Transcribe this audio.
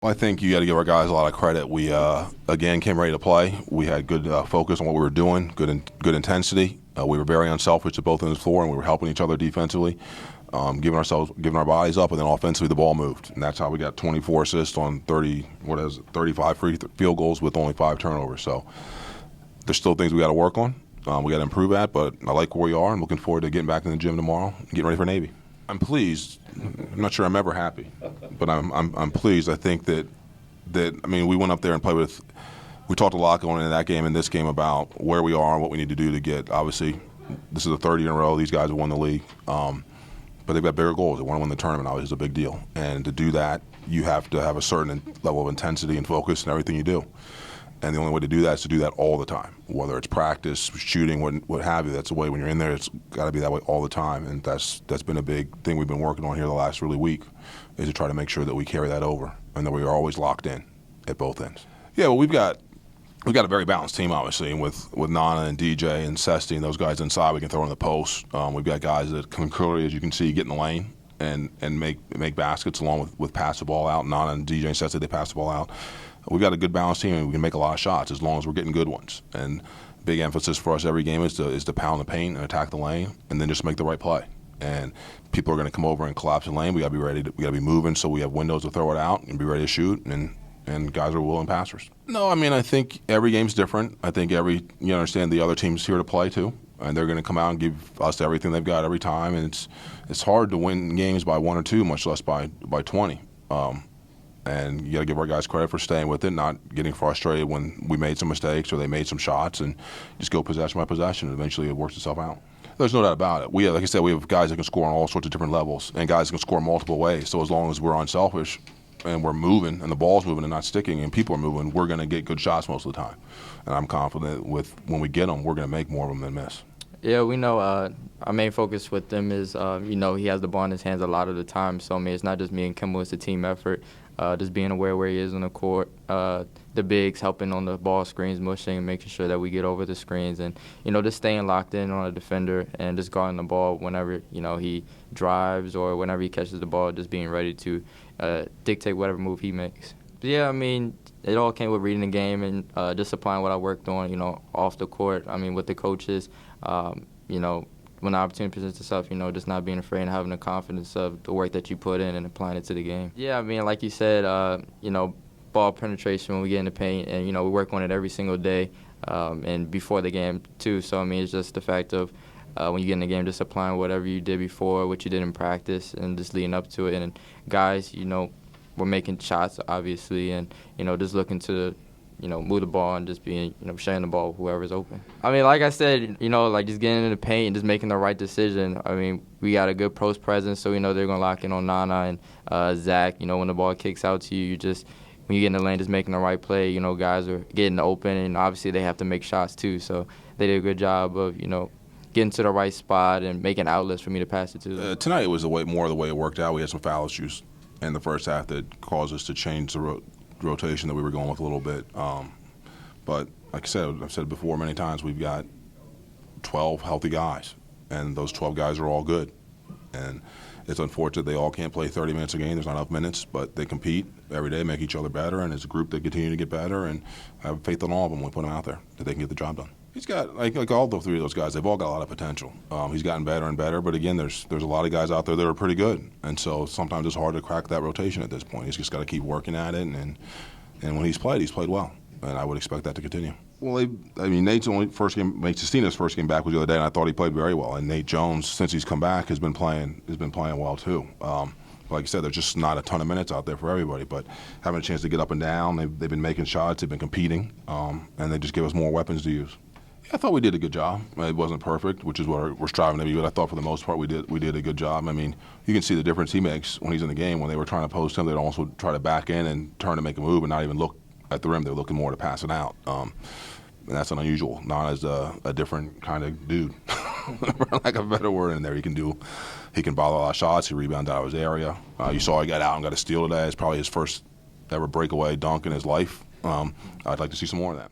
Well, I think you got to give our guys a lot of credit. We again came ready to play. We had good focus on what we were doing, good intensity. We were very unselfish at both ends of the floor, and we were helping each other defensively, giving our bodies up, and then offensively the ball moved, and that's how we got 24 assists on 35 free field goals with only 5 turnovers. So there's still things we got to work on. We got to improve at, but I like where we are. I'm looking forward to getting back in the gym tomorrow and getting ready for Navy. I'm pleased. I'm not sure I'm ever happy, but I'm pleased. I think that I mean, we went up there and played with. We talked a lot going into that game and this game about where we are and what we need to do to get. Obviously, this is the third year in a row these guys have won the league, but they've got bigger goals. They want to win the tournament. Obviously, it's a big deal, and to do that, you have to have a certain level of intensity and focus in everything you do. And the only way to do that is to do that all the time, whether it's practice, shooting, what have you. That's the way when you're in there. It's got to be that way all the time, and that's been a big thing we've been working on here the last week, is to try to make sure that we carry that over and that we are always locked in at both ends. Yeah, well, we've got a very balanced team, obviously, and with Nana and DJ and Sesti and those guys inside, we can throw in the post. We've got guys that can clearly, as you can see, get in the lane and make baskets along with pass the ball out. Nana and DJ and Sesti, they pass the ball out. We've got a good balanced team, and we can make a lot of shots as long as we're getting good ones. And big emphasis for us every game is to pound the paint and attack the lane, and then just make the right play. And people are going to come over and collapse the lane. We got to be ready. We got to be moving, so we have windows to throw it out and be ready to shoot. And guys are willing passers. No, I mean, I think every game's different. I think you understand the other team's here to play too, and they're going to come out and give us everything they've got every time. And it's hard to win games by 1 or 2, much less by 20. And you got to give our guys credit for staying with it, not getting frustrated when we made some mistakes or they made some shots, and just go possession by possession. Eventually, it works itself out. There's no doubt about it. Like I said, we have guys that can score on all sorts of different levels, and guys that can score multiple ways. So as long as we're unselfish and we're moving, and the ball's moving and not sticking, and people are moving, we're going to get good shots most of the time. And I'm confident when we get them, we're going to make more of them than miss. Yeah, we know our main focus with them is, he has the ball in his hands a lot of the time. So, I mean, it's not just me and Kimball, it's a team effort. Just being aware where he is on the court, the bigs helping on the ball screens, mushing, and making sure that we get over the screens. And, just staying locked in on a defender and just guarding the ball whenever, he drives or whenever he catches the ball, just being ready to dictate whatever move he makes. But yeah, I mean, it all came with reading the game and just applying what I worked on, off the court. I mean, with the coaches, when the opportunity presents itself, just not being afraid and having the confidence of the work that you put in and applying it to the game. Yeah, I mean, like you said, ball penetration when we get in the paint, and, we work on it every single day and before the game, too. So, I mean, it's just the fact of when you get in the game, just applying whatever you did before, what you did in practice, and just leading up to it. And guys, we're making shots, obviously, and, just looking to move the ball and just being, sharing the ball with whoever's open. I mean, like I said, like just getting in the paint and just making the right decision. I mean, we got a good post presence, so we know they're going to lock in on Nana and Zach. When the ball kicks out to you, when you get in the lane, just making the right play. Guys are getting open, and obviously they have to make shots too. So they did a good job of, getting to the right spot and making outlets for me to pass it to. Tonight it was more of the way it worked out. We had some foul issues in the first half that caused us to change the rotation that we were going with a little bit. But like I said, I've said it before many times, we've got 12 healthy guys, and those 12 guys are all good. And it's unfortunate they all can't play 30 minutes a game. There's not enough minutes, but they compete every day, make each other better, and it's a group that continue to get better, and I have faith in all of them when we put them out there, that they can get the job done. He's got, like all the 3 of those guys, they've all got a lot of potential. He's gotten better and better, but again, there's a lot of guys out there that are pretty good, and so sometimes it's hard to crack that rotation at this point. He's just got to keep working at it, and when he's played well, and I would expect that to continue. Well, Nate's Nate Sestina's first game back was the other day, and I thought he played very well. And Nate Jones, since he's come back, has been playing well too. Like I said, there's just not a ton of minutes out there for everybody, but having a chance to get up and down, they've been making shots, they've been competing, and they just give us more weapons to use. Yeah, I thought we did a good job. It wasn't perfect, which is what we're striving to be, but I thought for the most part we did a good job. I mean, you can see the difference he makes when he's in the game. When they were trying to post him, they'd almost would try to back in and turn to make a move and not even look at the rim. They're looking more to pass it out. And that's unusual. Nana's a different kind of dude, for lack of a better word in there. He can bother a lot of shots. He rebounded out of his area. You saw he got out and got a steal today. It's probably his first ever breakaway dunk in his life. I'd like to see some more of that.